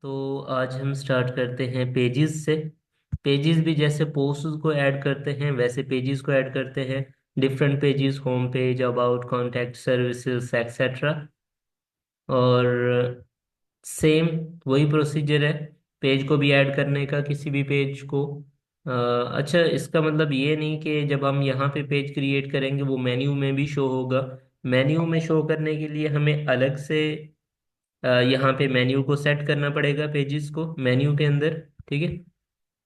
तो आज हम स्टार्ट करते हैं पेजेस से। पेजेस भी जैसे पोस्ट को ऐड करते हैं वैसे पेजेस को ऐड करते हैं। Different pages, home page, about, contact, services, etcetera. और सेम वही प्रोसीजर है पेज को भी ऐड करने का, किसी भी पेज को। अच्छा, इसका मतलब ये नहीं कि जब हम यहाँ पे पेज क्रिएट करेंगे वो मेन्यू में भी शो होगा। मेन्यू में शो करने के लिए हमें अलग से यहाँ पे मेन्यू को सेट करना पड़ेगा, पेजेस को मेन्यू के अंदर। ठीक है।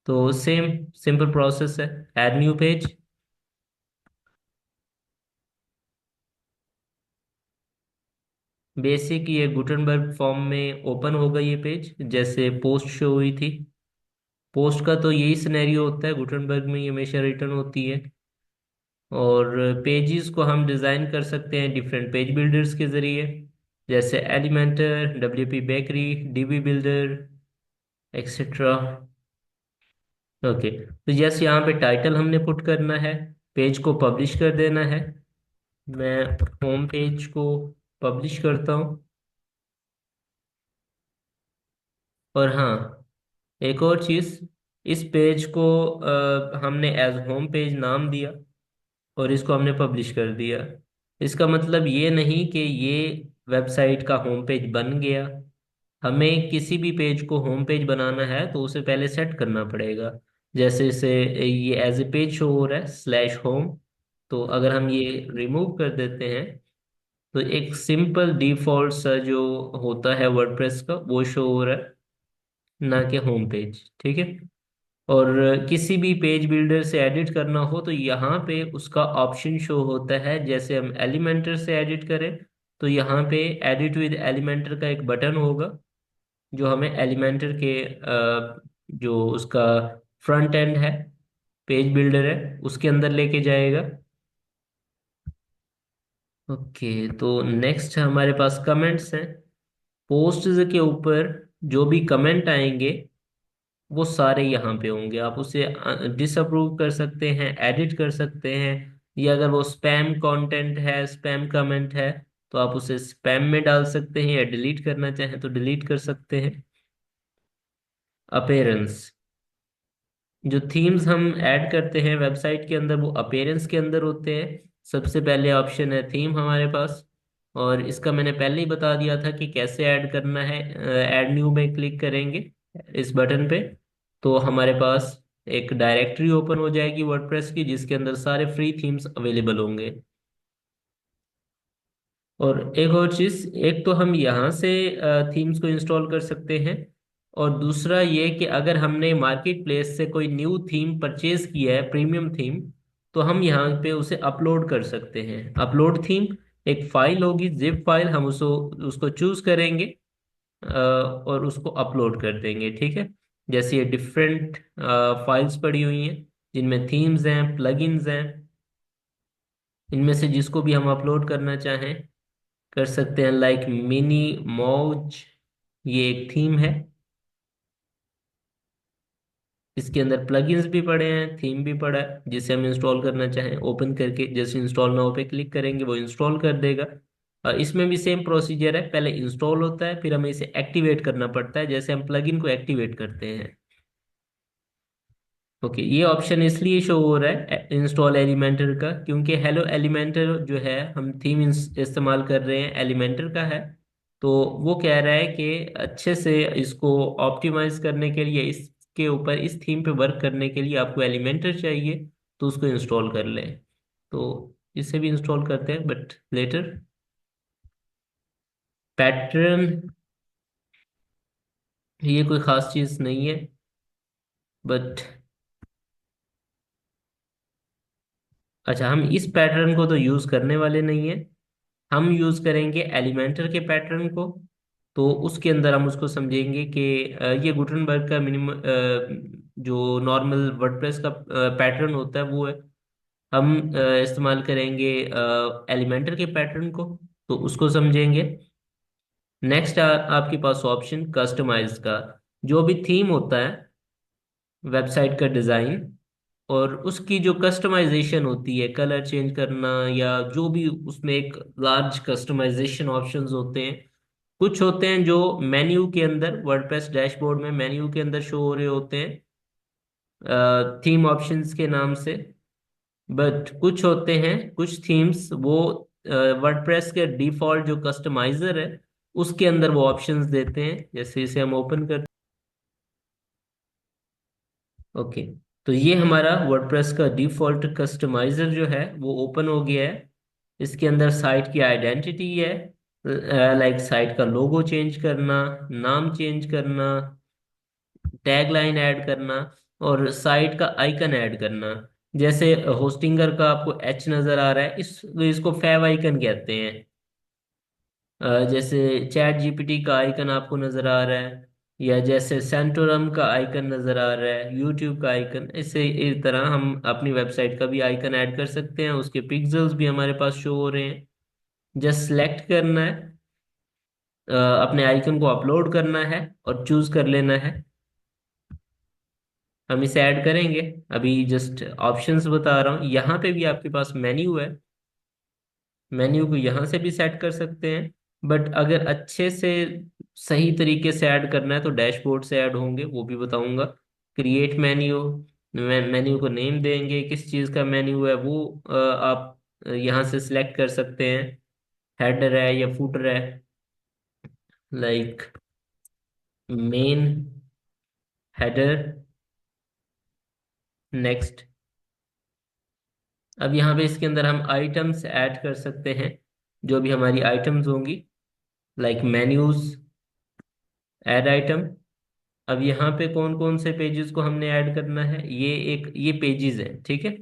तो सेम सिंपल प्रोसेस है। Add new page. बेसिक ये गुटनबर्ग फॉर्म में ओपन होगा ये पेज, जैसे पोस्ट शो हुई थी। पोस्ट का तो यही सिनेरियो होता है, गुटनबर्ग में ये हमेशा रिटर्न होती है। और पेजेस को हम डिज़ाइन कर सकते हैं डिफरेंट पेज बिल्डर्स के ज़रिए, जैसे Elementor, WP bakery, dB builder, etcetera. Okay, तो जैसे यहाँ पे टाइटल हमने पुट करना है, पेज को पब्लिश कर देना है। मैं होम पेज को पब्लिश करता हूँ। और हाँ, एक और चीज़, इस पेज को हमने एज होम पेज नाम दिया और इसको हमने पब्लिश कर दिया। इसका मतलब ये नहीं कि ये वेबसाइट का होम पेज बन गया। हमें किसी भी पेज को होम पेज बनाना है तो उसे पहले सेट करना पड़ेगा। जैसे इसे ये एज ए पेज शो हो रहा है स्लैश होम। तो अगर हम ये रिमूव कर देते हैं तो एक सिंपल डिफॉल्ट सा जो होता है वर्डप्रेस का वो शो हो रहा है, ना कि होम पेज। ठीक है। और किसी भी पेज बिल्डर से एडिट करना हो तो यहाँ पे उसका ऑप्शन शो होता है। जैसे हम एलिमेंटर से एडिट करें तो यहाँ पे एडिट विद एलिमेंटर का एक बटन होगा जो हमें एलिमेंटर के जो उसका फ्रंट एंड है, पेज बिल्डर है, उसके अंदर लेके जाएगा। ओके, तो नेक्स्ट हमारे पास कमेंट्स हैं। पोस्ट्स के ऊपर जो भी कमेंट आएंगे वो सारे यहाँ पे होंगे। आप उसे डिसअप्रूव कर सकते हैं, एडिट कर सकते हैं, या अगर वो स्पैम कंटेंट है, स्पैम कमेंट है, तो आप उसे स्पैम में डाल सकते हैं, या डिलीट करना चाहें तो डिलीट कर सकते हैं। अपेरेंस, जो थीम्स हम ऐड करते हैं वेबसाइट के अंदर वो अपीयरेंस के अंदर होते हैं। सबसे पहले ऑप्शन है थीम हमारे पास, और इसका मैंने पहले ही बता दिया था कि कैसे ऐड करना है। ऐड न्यू में क्लिक करेंगे इस बटन पे तो हमारे पास एक डायरेक्टरी ओपन हो जाएगी वर्डप्रेस की, जिसके अंदर सारे फ्री थीम्स अवेलेबल होंगे। और एक और चीज, एक तो हम यहाँ से थीम्स को इंस्टॉल कर सकते हैं, और दूसरा ये कि अगर हमने मार्केट प्लेस से कोई न्यू थीम परचेज किया है, प्रीमियम थीम, तो हम यहाँ पे उसे अपलोड कर सकते हैं। अपलोड थीम एक फाइल होगी, जिप फाइल, हम उसको उसको चूज करेंगे और उसको अपलोड कर देंगे। ठीक है। जैसे ये डिफरेंट फाइल्स पड़ी हुई हैं जिनमें थीम्स हैं, प्लगइन्स हैं, इनमें से जिसको भी हम अपलोड करना चाहें कर सकते हैं। लाइक मिनी मौज, ये एक थीम है। इसके अंदर प्लगइन्स भी पड़े हैं, थीम भी पड़ा है, जिसे हम इंस्टॉल करना चाहें ओपन करके जैसे इंस्टॉल नाउ पे क्लिक करेंगे वो इंस्टॉल कर देगा। इसमें भी सेम प्रोसीजर है, पहले इंस्टॉल होता है फिर हमें इसे एक्टिवेट करना पड़ता है, जैसे हम प्लगइन को एक्टिवेट करते हैं। ओके, ये ऑप्शन इसलिए शो हो रहा है इंस्टॉल एलिमेंटर का, क्योंकि हेलो एलिमेंटर जो है, हम थीम इस्तेमाल कर रहे हैं एलिमेंटर का है। तो वो कह रहा है कि अच्छे से इसको ऑप्टिमाइज करने के लिए, इसके ऊपर इस थीम पे वर्क करने के लिए आपको एलिमेंटर चाहिए, तो उसको इंस्टॉल कर लें। तो इसे भी इंस्टॉल करते हैं बट लेटर। पैटर्न, ये कोई खास चीज़ नहीं है बट। अच्छा, हम इस पैटर्न को तो यूज़ करने वाले नहीं है, हम यूज करेंगे एलिमेंटर के पैटर्न को। तो उसके अंदर हम उसको समझेंगे कि ये गुटनबर्ग का मिनिमम जो नॉर्मल वर्डप्रेस का पैटर्न होता है वो है। हम इस्तेमाल करेंगे एलिमेंटर के पैटर्न को, तो उसको समझेंगे। नेक्स्ट आपके पास ऑप्शन कस्टमाइज का, जो भी थीम होता है वेबसाइट का डिज़ाइन, और उसकी जो कस्टमाइजेशन होती है, कलर चेंज करना, या जो भी उसमें एक लार्ज कस्टमाइजेशन ऑप्शंस होते हैं, कुछ होते हैं जो मेन्यू के अंदर, वर्डप्रेस डैशबोर्ड में मेन्यू के अंदर शो हो रहे होते हैं थीम ऑप्शंस के नाम से। बट कुछ होते हैं, कुछ थीम्स वो वर्डप्रेस के डिफॉल्ट जो कस्टमाइजर है उसके अंदर वो ऑप्शंस देते हैं। जैसे इसे हम ओपन कर, ओके, तो ये हमारा वर्डप्रेस का डिफॉल्ट कस्टमाइजर जो है वो ओपन हो गया है। इसके अंदर साइट की आइडेंटिटी है, लाइक साइट का लोगो चेंज करना, नाम चेंज करना, टैगलाइन ऐड करना, और साइट का आइकन ऐड करना। जैसे होस्टिंगर का आपको एच नजर आ रहा है, इसको फैव आइकन कहते हैं। जैसे चैट जीपीटी का आइकन आपको नजर आ रहा है, या जैसे सेंटोरम का आइकन नजर आ रहा है, यूट्यूब का आइकन, इससे इस तरह हम अपनी वेबसाइट का भी आइकन ऐड कर सकते हैं। उसके पिक्सेल्स भी हमारे पास शो हो रहे हैं। जस्ट सिलेक्ट करना है, अपने आइकन को अपलोड करना है और चूज कर लेना है। हम इसे ऐड करेंगे। अभी जस्ट ऑप्शंस बता रहा हूँ, यहाँ पे भी आपके पास मेन्यू है, मेन्यू को यहाँ से भी सेट कर सकते हैं। बट अगर अच्छे से सही तरीके से ऐड करना है तो डैशबोर्ड से ऐड होंगे, वो भी बताऊंगा। क्रिएट मेन्यू, मेन्यू को नेम देंगे, किस चीज़ का मेन्यू है वो आप यहाँ से सिलेक्ट कर सकते हैं। हेडर है या फुटर है, लाइक मेन, हेडर, नेक्स्ट। अब यहाँ पे इसके अंदर हम आइटम्स ऐड कर सकते हैं, जो भी हमारी आइटम्स होंगी, लाइक मेन्यूज, ऐड आइटम। अब यहाँ पे कौन कौन से पेजेस को हमने ऐड करना है, ये पेजेस है, ठीक है।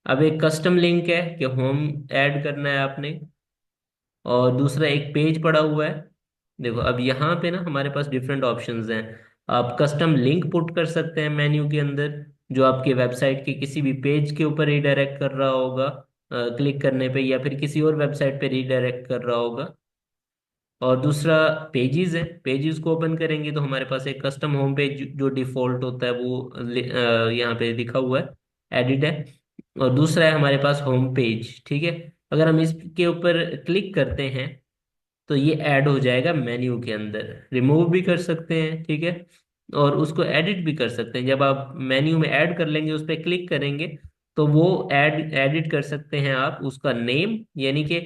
अब एक कस्टम लिंक है कि होम ऐड करना है आपने, और दूसरा एक पेज पड़ा हुआ है। देखो अब यहाँ पे ना हमारे पास डिफरेंट ऑप्शंस हैं। आप कस्टम लिंक पुट कर सकते हैं मेन्यू के अंदर, जो आपके वेबसाइट के किसी भी पेज के ऊपर रिडायरेक्ट कर रहा होगा क्लिक करने पे, या फिर किसी और वेबसाइट पे रिडायरेक्ट कर रहा होगा। और दूसरा पेजेस है, पेजेस को ओपन करेंगे तो हमारे पास एक कस्टम होम पेज जो डिफॉल्ट होता है वो यहाँ पे लिखा हुआ है, एडिट है। और दूसरा है हमारे पास होम पेज, ठीक है। अगर हम इसके ऊपर क्लिक करते हैं तो ये ऐड हो जाएगा मेन्यू के अंदर। रिमूव भी कर सकते हैं, ठीक है, और उसको एडिट भी कर सकते हैं। जब आप मेन्यू में ऐड कर लेंगे, उस पर क्लिक करेंगे तो वो एडिट कर सकते हैं आप उसका नेम, यानी कि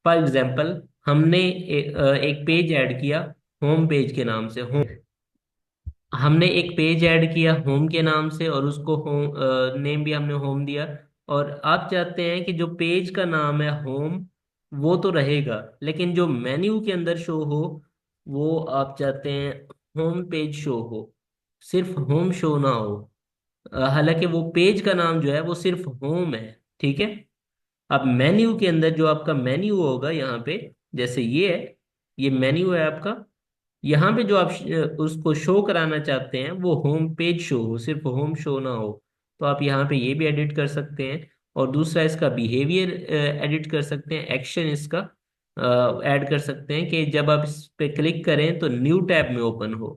फॉर एग्जांपल हमने एक पेज ऐड किया होम पेज के नाम से, होम, हमने एक पेज ऐड किया होम के नाम से, और उसको होम नेम भी हमने होम दिया। और आप चाहते हैं कि जो पेज का नाम है होम वो तो रहेगा, लेकिन जो मेन्यू के अंदर शो हो वो आप चाहते हैं होम पेज शो हो, सिर्फ होम शो ना हो। हालांकि वो पेज का नाम जो है वो सिर्फ होम है, ठीक है। अब मेन्यू के अंदर जो आपका मेन्यू होगा यहाँ पे, जैसे ये है, ये मेन्यू है आपका। यहाँ पे जो आप उसको शो कराना चाहते हैं वो होम पेज शो हो, सिर्फ होम शो ना हो, तो आप यहाँ पे ये भी एडिट कर सकते हैं। और दूसरा इसका बिहेवियर एडिट कर सकते हैं, एक्शन इसका ऐड कर सकते हैं कि जब आप इस पे क्लिक करें तो न्यू टैब में ओपन हो,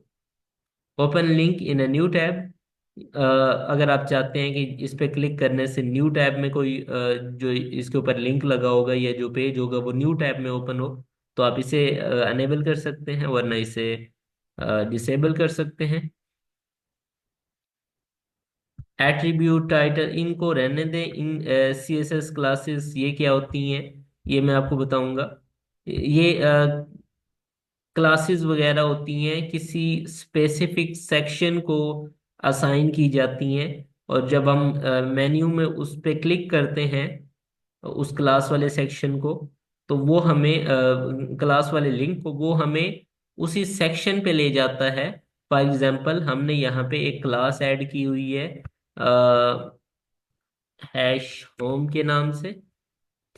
open link in a new tab. अगर आप चाहते हैं कि इस पे क्लिक करने से न्यू टैब में कोई जो इसके ऊपर लिंक लगा होगा या जो पेज होगा वो न्यू टैब में ओपन हो, तो आप इसे अनेबल कर सकते हैं, वरना इसे डिसेबल कर सकते हैं। एट्रीब्यूट टाइटल इनको रहने दें। इन CSS क्लासेस ये क्या होती हैं ये मैं आपको बताऊंगा। ये क्लासेस वगैरह होती हैं, किसी स्पेसिफिक सेक्शन को असाइन की जाती हैं। और जब हम मेन्यू में उस पे क्लिक करते हैं उस क्लास वाले सेक्शन को, तो वो हमें क्लास वाले लिंक को वो हमें उसी सेक्शन पे ले जाता है। फॉर एग्जांपल हमने यहाँ पे एक क्लास ऐड की हुई है हैश होम के नाम से,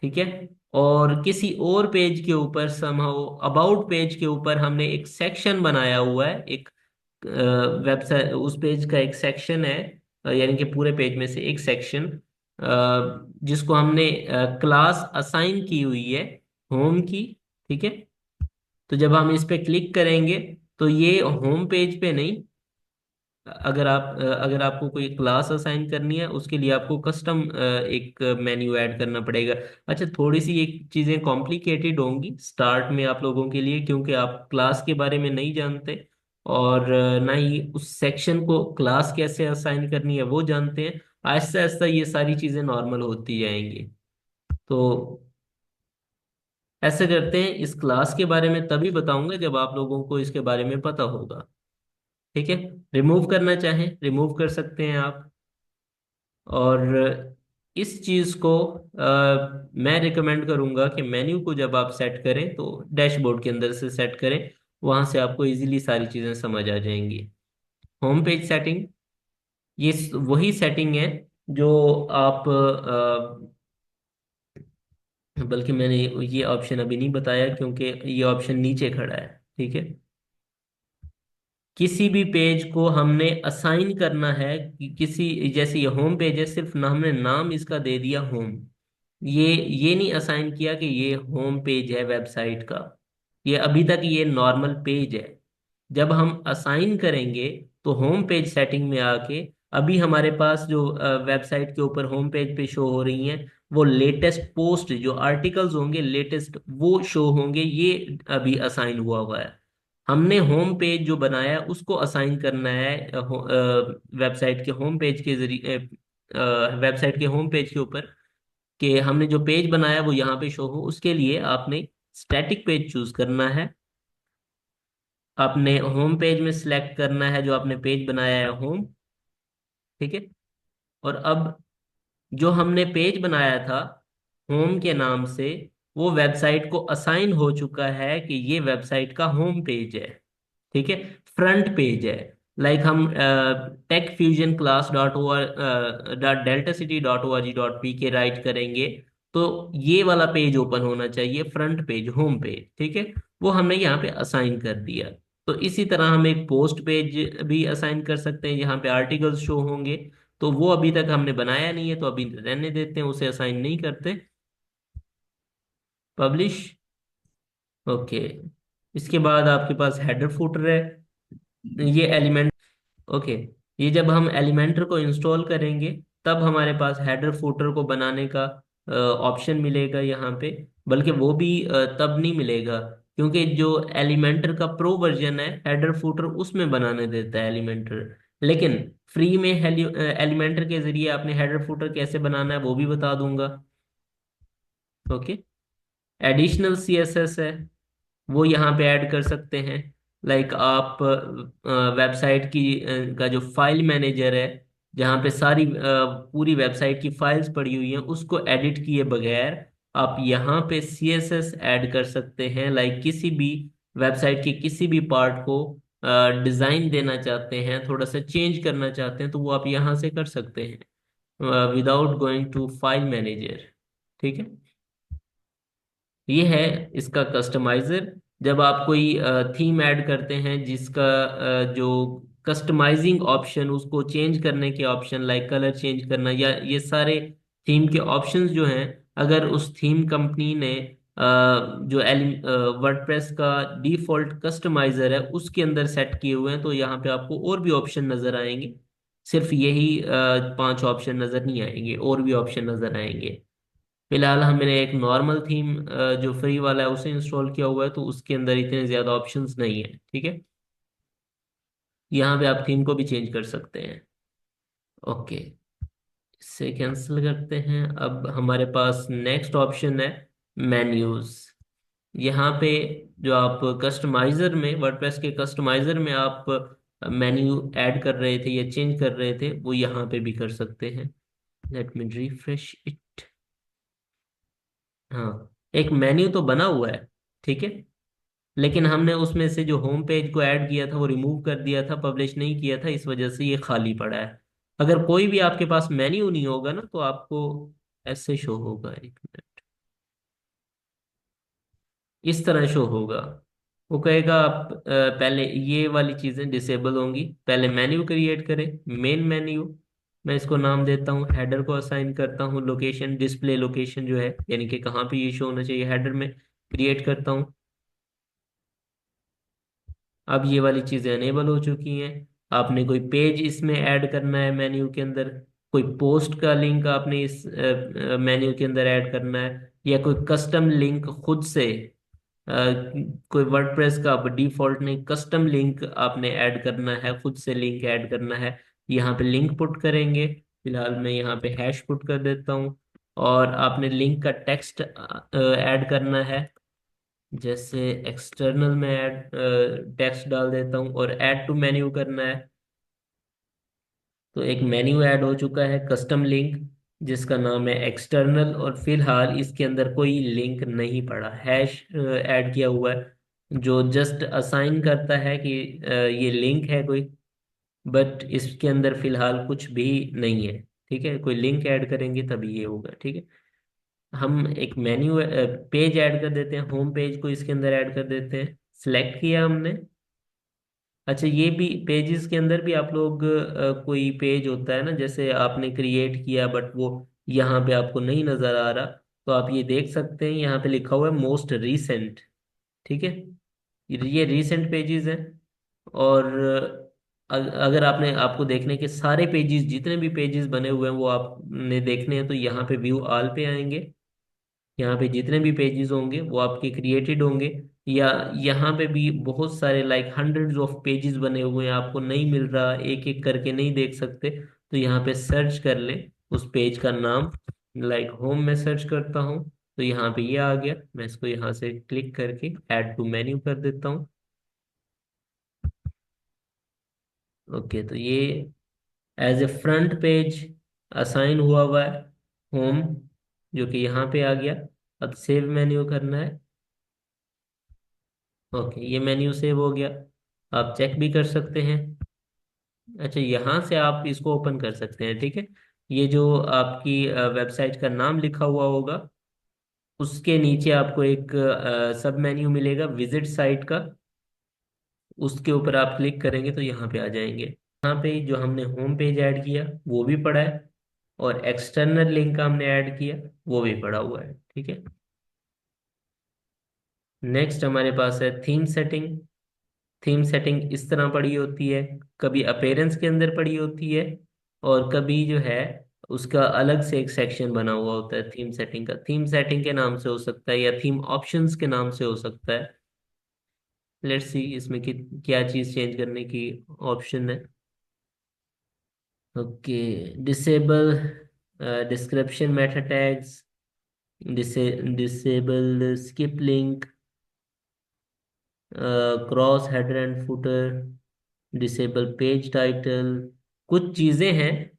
ठीक है। और किसी और पेज के ऊपर समहाउ अबाउट पेज के ऊपर हमने एक सेक्शन बनाया हुआ है, एक वेबसाइट उस पेज का एक सेक्शन है, यानी कि पूरे पेज में से एक सेक्शन जिसको हमने क्लास असाइन की हुई है होम की, ठीक है। तो जब हम इस पे क्लिक करेंगे तो ये होम पेज पे नहीं, अगर आपको कोई क्लास असाइन करनी है, उसके लिए आपको कस्टम एक मेन्यू ऐड करना पड़ेगा। अच्छा, थोड़ी सी ये चीज़ें कॉम्प्लिकेटेड होंगी स्टार्ट में आप लोगों के लिए, क्योंकि आप क्लास के बारे में नहीं जानते, और ना ही उस सेक्शन को क्लास कैसे असाइन करनी है वो जानते हैं। आहिस्ता आहिस्ता ये सारी चीज़ें नॉर्मल होती जाएंगी। तो ऐसे करते हैं, इस क्लास के बारे में तभी बताऊंगा जब आप लोगों को इसके बारे में पता होगा। ठीक है। रिमूव करना चाहें रिमूव कर सकते हैं आप। और इस चीज़ को मैं रिकमेंड करूंगा कि मेन्यू को जब आप सेट करें तो डैशबोर्ड के अंदर से सेट करें। वहां से आपको इजीली सारी चीज़ें समझ आ जाएंगी। होम पेज सेटिंग, ये वही सेटिंग है जो आप बल्कि मैंने ये ऑप्शन अभी नहीं बताया क्योंकि ये ऑप्शन नीचे खड़ा है। ठीक है। किसी भी पेज को हमने असाइन करना है कि किसी, जैसे ये होम पेज है, सिर्फ ना हमने नाम इसका दे दिया होम, ये नहीं असाइन किया कि ये होम पेज है वेबसाइट का। ये अभी तक ये नॉर्मल पेज है। जब हम असाइन करेंगे तो होम पेज सेटिंग में आके अभी हमारे पास जो वेबसाइट के ऊपर होम पेज पे शो हो रही हैं, वो लेटेस्ट पोस्ट जो आर्टिकल्स होंगे लेटेस्ट वो शो होंगे, ये अभी असाइन हुआ हुआ है। हमने होम पेज जो बनाया है उसको असाइन करना है वेबसाइट के होम पेज के जरिए, वेबसाइट के होम पेज के ऊपर, कि हमने जो पेज बनाया वो यहाँ पे शो हो। उसके लिए आपने स्टैटिक पेज चूज करना है। आपने होम पेज में सिलेक्ट करना है जो आपने पेज बनाया है, होम। ठीक है। और अब जो हमने पेज बनाया था होम के नाम से, वो वेबसाइट को असाइन हो चुका है कि ये वेबसाइट का होम पेज है। ठीक है। फ्रंट पेज है। लाइक हम tech fusion class dot O dot delta city dot O R G dot P K write करेंगे तो ये वाला पेज ओपन होना चाहिए, फ्रंट पेज, होम पेज। ठीक है। वो हमने यहाँ पे असाइन कर दिया। तो इसी तरह हम एक पोस्ट पेज भी असाइन कर सकते हैं, यहाँ पे आर्टिकल्स शो होंगे। तो वो अभी तक हमने बनाया नहीं है तो अभी रहने देते हैं, उसे असाइन नहीं करते। पब्लिश। ओके। इसके बाद आपके पास हेडर फुटर है, ये एलिमेंट। ओके। ये जब हम एलिमेंटर को इंस्टॉल करेंगे तब हमारे पास हेडर फुटर को बनाने का ऑप्शन मिलेगा यहाँ पे। बल्कि वो भी तब नहीं मिलेगा, क्योंकि जो एलिमेंटर का प्रो वर्जन है हेडर फुटर उसमें बनाने देता है एलिमेंटर। लेकिन फ्री में एलिमेंटर के जरिए आपने हेडर फुटर कैसे बनाना है वो भी बता दूंगा। ओके। एडिशनल सीएसएस है, वो यहाँ पे ऐड कर सकते हैं। लाइक आप वेबसाइट की का जो फाइल मैनेजर है, जहाँ पे सारी पूरी वेबसाइट की फाइल्स पड़ी हुई हैं, उसको एडिट किए बगैर आप यहाँ पे सीएसएस ऐड कर सकते हैं। लाइक किसी भी वेबसाइट के किसी भी पार्ट को डिज़ाइन देना चाहते हैं, थोड़ा सा चेंज करना चाहते हैं, तो वो आप यहाँ से कर सकते हैं without going to file manager. ठीक है। ये है इसका कस्टमाइजर। जब आप कोई थीम ऐड करते हैं जिसका जो कस्टमाइजिंग ऑप्शन, उसको चेंज करने के ऑप्शन, लाइक कलर चेंज करना या ये सारे थीम के ऑप्शंस जो हैं, अगर उस थीम कंपनी ने जो वर्डप्रेस का डिफॉल्ट कस्टमाइजर है उसके अंदर सेट किए हुए हैं, तो यहाँ पे आपको और भी ऑप्शन नजर आएंगे। सिर्फ यही 5 ऑप्शन नजर नहीं आएंगे, और भी ऑप्शन नजर आएंगे। फिलहाल हमने एक नॉर्मल थीम जो फ्री वाला है उसे इंस्टॉल किया हुआ है, तो उसके अंदर इतने ज़्यादा ऑप्शंस नहीं है। ठीक है। यहाँ पे आप थीम को भी चेंज कर सकते हैं। ओके। इसे कैंसिल करते हैं। अब हमारे पास नेक्स्ट ऑप्शन है मेन्यूज। यहाँ पे जो आप कस्टमाइजर में, वर्डप्रेस के कस्टमाइजर में आप मेन्यू ऐड कर रहे थे या चेंज कर रहे थे, वो यहाँ पे भी कर सकते हैं। Let me refresh it. हाँ, एक मेन्यू तो बना हुआ है। ठीक है। लेकिन हमने उसमें से जो होम पेज को ऐड किया था वो रिमूव कर दिया था, पब्लिश नहीं किया था, इस वजह से ये खाली पड़ा है। अगर कोई भी आपके पास मेन्यू नहीं होगा ना तो आपको ऐसे शो होगा, एक मिनट, इस तरह शो होगा। वो कहेगा आप पहले ये वाली चीजें डिसेबल होंगी, पहले मेन्यू क्रिएट करें, मेन मेन्यू। मैं इसको नाम देता हूँ, हेडर को असाइन करता हूँ लोकेशन, डिस्प्ले लोकेशन जो है यानी कि कहाँ पे ये शो होना चाहिए हेडर में, क्रिएट करता हूँ। अब ये वाली चीजें अनेबल हो चुकी हैं। आपने कोई पेज इसमें ऐड करना है मेन्यू के अंदर, कोई पोस्ट का लिंक आपने इस मेन्यू के अंदर ऐड करना है, या कोई कस्टम लिंक खुद से, अ, कोई वर्डप्रेस का डिफॉल्ट नहीं, कस्टम लिंक आपने ऐड करना है, खुद से लिंक ऐड करना है। यहाँ पे लिंक पुट करेंगे। फिलहाल मैं यहाँ पे हैश पुट कर देता हूँ। और आपने लिंक का टेक्स्ट ऐड करना है। जैसे एक्सटर्नल में ऐड टेक्स्ट डाल देता हूँ, और ऐड टू मेन्यू करना है। तो एक मेन्यू ऐड हो चुका है, कस्टम लिंक, जिसका नाम है एक्सटर्नल, और फिलहाल इसके अंदर कोई लिंक नहीं पड़ा, हैश ऐड किया हुआ है जो जस्ट असाइन करता है कि ये लिंक है कोई, बट इसके अंदर फिलहाल कुछ भी नहीं है। ठीक है, कोई लिंक ऐड करेंगे तभी ये होगा। ठीक है, हम एक मेन्यू पेज ऐड कर देते हैं, होम पेज को इसके अंदर ऐड कर देते हैं। सिलेक्ट किया हमने। अच्छा, ये भी पेजेस के अंदर भी आप लोग कोई पेज होता है ना, जैसे आपने क्रिएट किया बट वो यहाँ पे आपको नहीं नजर आ रहा, तो आप ये देख सकते हैं, यहाँ पे लिखा हुआ है मोस्ट रीसेंट। ठीक है, ये रीसेंट पेजेस हैं। और अगर आपने, आपको देखने के सारे पेजेस, जितने भी पेजेस बने हुए हैं वो आपने देखने हैं, तो यहाँ पे व्यू ऑल पे आएंगे। यहाँ पे जितने भी पेजेस होंगे वो आपके क्रिएटेड होंगे। या यहाँ पे भी बहुत सारे लाइक हंड्रेड्स ऑफ पेजेस बने हुए हैं, आपको नहीं मिल रहा, एक एक करके नहीं देख सकते, तो यहाँ पे सर्च कर लें उस पेज का नाम। लाइक होम में सर्च करता हूँ, तो यहाँ पे ये आ गया। मैं इसको यहाँ से क्लिक करके ऐड टू मेन्यू कर देता हूँ। ओके, तो ये as a front page assign हुआ है, होम, जो कि यहाँ पे आ गया। अब सेव मेन्यू करना है। ओके, ये मेन्यू सेव हो गया। आप चेक भी कर सकते हैं। अच्छा, यहाँ से आप इसको ओपन कर सकते हैं। ठीक है, ये जो आपकी वेबसाइट का नाम लिखा हुआ होगा, उसके नीचे आपको एक सब मेन्यू मिलेगा विजिट साइट का। उसके ऊपर आप क्लिक करेंगे तो यहाँ पे आ जाएंगे। यहाँ पे जो हमने होम पेज ऐड किया वो भी पड़ा है, और एक्सटर्नल लिंक हमने ऐड किया वो भी पड़ा हुआ है। ठीक है, नेक्स्ट हमारे पास है थीम सेटिंग। थीम सेटिंग इस तरह पड़ी होती है, कभी अपीयरेंस के अंदर पड़ी होती है, और कभी जो है उसका अलग से एक सेक्शन बना हुआ होता है थीम सेटिंग का। थीम सेटिंग के नाम से हो सकता है, या थीम ऑप्शंस के नाम से हो सकता है। लेट्स सी इसमें क्या चीज़ चेंज करने की ऑप्शन है। Okay, disable description Meta tags, disable skip link, cross header and footer, disable page title, कुछ चीजें हैं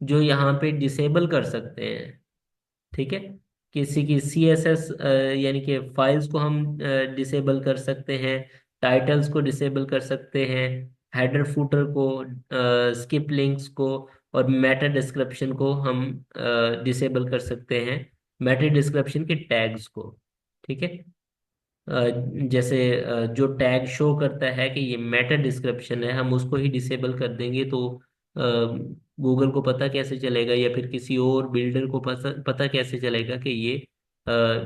जो यहाँ पे डिसेबल कर सकते हैं। ठीक है, किसी की सी एस एस यानी कि फाइल्स को हम डिसेबल कर सकते हैं, टाइटल्स को डिसेबल कर सकते हैं, हेडर फुटर को, स्किप लिंक्स को, और मेटा डिस्क्रिप्शन को हम डिसेबल कर सकते हैं, मेटा डिस्क्रिप्शन के टैग्स को। ठीक है, जैसे जो टैग शो करता है कि ये मेटा डिस्क्रिप्शन है, हम उसको ही डिसेबल कर देंगे, तो गूगल को पता कैसे चलेगा, या फिर किसी और बिल्डर को पता कैसे चलेगा कि ये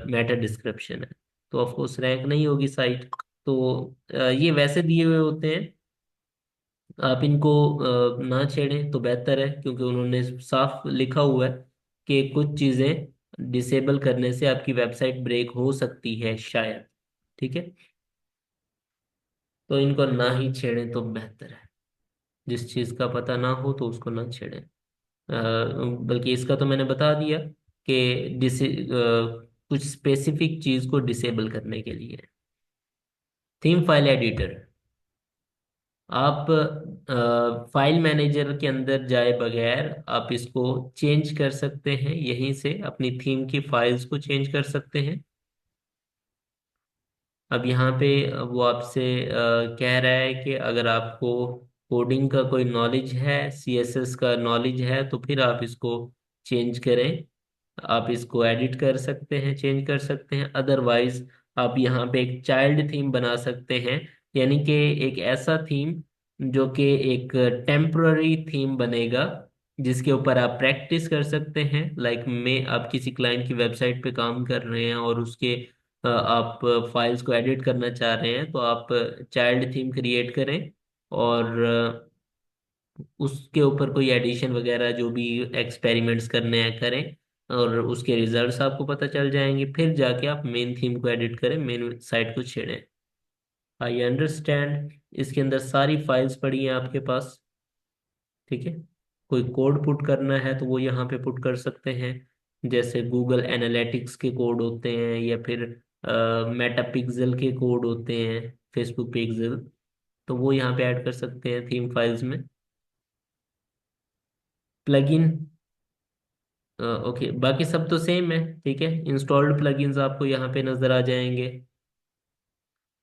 मेटा डिस्क्रिप्शन है? तो ऑफ कोर्स रैंक नहीं होगी साइट। तो ये वैसे दिए हुए होते हैं, आप इनको ना छेड़ें तो बेहतर है, क्योंकि उन्होंने साफ लिखा हुआ है कि कुछ चीज़ें डिसेबल करने से आपकी वेबसाइट ब्रेक हो सकती है शायद। ठीक है, तो इनको ना ही छेड़ें तो बेहतर है। जिस चीज़ का पता ना हो तो उसको ना छेड़ें। बल्कि इसका तो मैंने बता दिया कि कुछ स्पेसिफिक चीज़ को डिसेबल करने के लिए। थीम फाइल एडिटर, आप फाइल मैनेजर के अंदर जाए बगैर आप इसको चेंज कर सकते हैं, यहीं से अपनी थीम की फाइल्स को चेंज कर सकते हैं। अब यहाँ पे वो आपसे कह रहा है कि अगर आपको कोडिंग का कोई नॉलेज है, सीएसएस का नॉलेज है, तो फिर आप इसको चेंज करें। आप इसको एडिट कर सकते हैं, चेंज कर सकते हैं। अदरवाइज आप यहाँ पे एक चाइल्ड थीम बना सकते हैं, यानी कि एक ऐसा थीम जो कि एक टेम्पररी थीम बनेगा, जिसके ऊपर आप प्रैक्टिस कर सकते हैं। लाइक में आप किसी क्लाइंट की वेबसाइट पे काम कर रहे हैं और उसके आप फाइल्स को एडिट करना चाह रहे हैं, तो आप चाइल्ड थीम क्रिएट करें और उसके ऊपर कोई एडिशन वगैरह जो भी एक्सपेरिमेंट्स करने हैं करें, और उसके रिजल्ट्स आपको पता चल जाएंगे। फिर जाके आप मेन थीम को एडिट करें, मेन साइट को छेड़ें। I understand. इसके अंदर सारी फाइल्स पड़ी हैं आपके पास, ठीक है। कोई कोड पुट करना है तो वो यहाँ पे पुट कर सकते हैं, जैसे गूगल एनालिटिक्स के कोड होते हैं, या फिर मेटा पिक्सल के कोड होते हैं, फेसबुक पिक्सल, तो वो यहाँ पे ऐड कर सकते हैं थीम फाइल्स में। प्लगइन, ओके, बाकी सब तो सेम है, ठीक है। इंस्टॉल्ड प्लगइन्स आपको यहाँ पे नजर आ जाएंगे।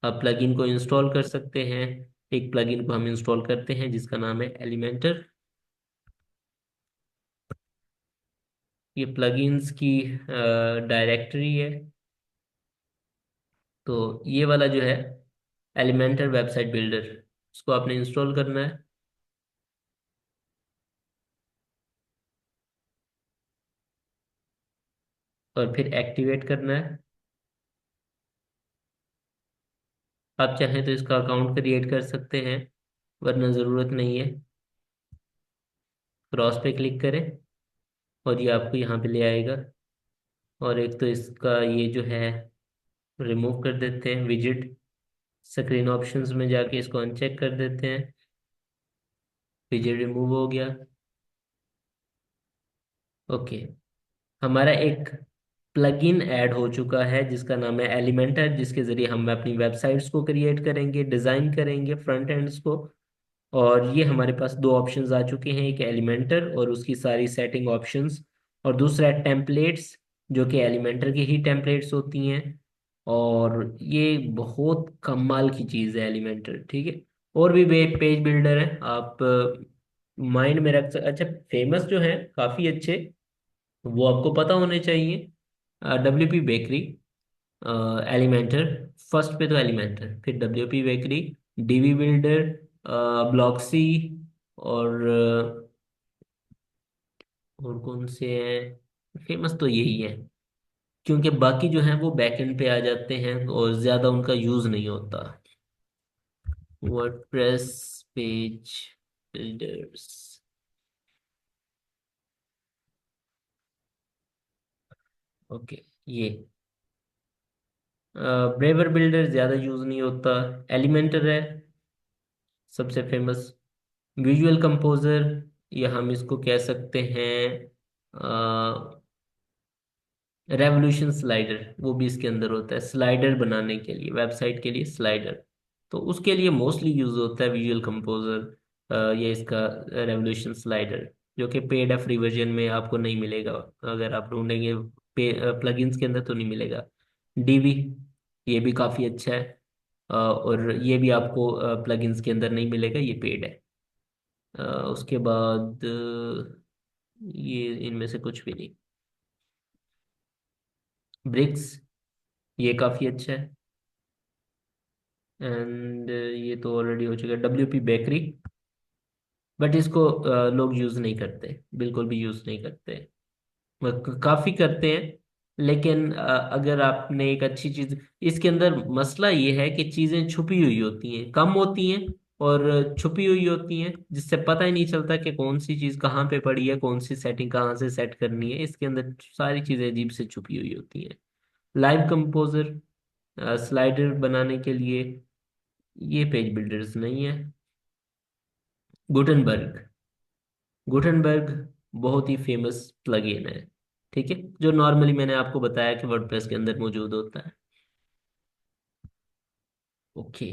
आप प्लगइन को इंस्टॉल कर सकते हैं। एक प्लगइन को हम इंस्टॉल करते हैं जिसका नाम है एलिमेंटर। ये प्लगइन्स की डायरेक्टरी है। तो ये वाला जो है एलिमेंटर वेबसाइट बिल्डर, इसको आपने इंस्टॉल करना है और फिर एक्टिवेट करना है। आप चाहें तो इसका अकाउंट क्रिएट कर सकते हैं, वरना ज़रूरत नहीं है। क्रॉस पे क्लिक करें और ये आपको यहाँ पे ले आएगा। और एक तो इसका ये जो है रिमूव कर देते हैं विजिट। स्क्रीन ऑप्शंस में जाके इसको अनचेक कर देते हैं। विजिट रिमूव हो गया। ओके, हमारा एक प्लगइन ऐड हो चुका है जिसका नाम है एलिमेंटर, जिसके जरिए हम अपनी वेबसाइट्स को क्रिएट करेंगे, डिजाइन करेंगे फ्रंट एंड्स को। और ये हमारे पास दो ऑप्शंस आ चुके हैं, एक एलिमेंटर और उसकी सारी सेटिंग ऑप्शंस, और दूसरा है टेम्पलेट्स, जो कि एलिमेंटर की ही टेम्पलेट्स होती हैं। और ये बहुत कमाल की चीज़ है एलिमेंटर, ठीक है। और भी पेज बिल्डर है, आप माइंड में रख सकते। अच्छा, फेमस जो है काफ़ी अच्छे, वो आपको पता होने चाहिए। WP बेकरी, एलिमेंटर, फर्स्ट पे तो एलिमेंटर, फिर WP बेकरी, DB बिल्डर, ब्लॉक्सी, और और कौन से हैं फेमस, तो यही है। क्योंकि बाकी जो हैं वो बैकएंड पे आ जाते हैं और ज़्यादा उनका यूज़ नहीं होता। वर्डप्रेस पेज बिल्डर्स, ओके, ये ब्रेवर बिल्डर ज़्यादा यूज़ नहीं होता। एलिमेंटर है सबसे फेमस। विजुअल कंपोजर, या हम इसको कह सकते हैं रेवोल्यूशन स्लाइडर, वो भी इसके अंदर होता है स्लाइडर बनाने के लिए, वेबसाइट के लिए स्लाइडर। तो उसके लिए मोस्टली यूज होता है विजुअल कंपोजर या इसका रेवोल्यूशन स्लाइडर, जो कि पेड है, फ्री वर्जन में आपको नहीं मिलेगा। अगर आप ढूंढेंगे पे प्लगइन्स के अंदर तो नहीं मिलेगा। डीवी, ये भी काफ़ी अच्छा है। और ये भी आपको प्लगइन्स के अंदर नहीं मिलेगा, ये पेड है। उसके बाद ये इनमें से कुछ भी नहीं। ब्रिक्स, ये काफ़ी अच्छा है। एंड ये तो ऑलरेडी हो चुका है WP बेकरी, बट इसको लोग यूज़ नहीं करते, बिल्कुल भी यूज़ नहीं करते। काफ़ी करते हैं, लेकिन अगर आपने एक अच्छी चीज़, इसके अंदर मसला ये है कि चीज़ें छुपी हुई होती हैं, कम होती हैं और छुपी हुई होती हैं, जिससे पता ही नहीं चलता कि कौन सी चीज़ कहाँ पे पड़ी है, कौन सी सेटिंग कहाँ से सेट करनी है। इसके अंदर सारी चीज़ें अजीब से छुपी हुई होती हैं। लाइव कंपोजर, स्लाइडर बनाने के लिए, ये पेज बिल्डर्स नहीं है। गुटनबर्ग, गुटनबर्ग बहुत ही फेमस प्लगइन है, ठीक है, जो नॉर्मली मैंने आपको बताया कि वर्डप्रेस के अंदर मौजूद होता है। ओके।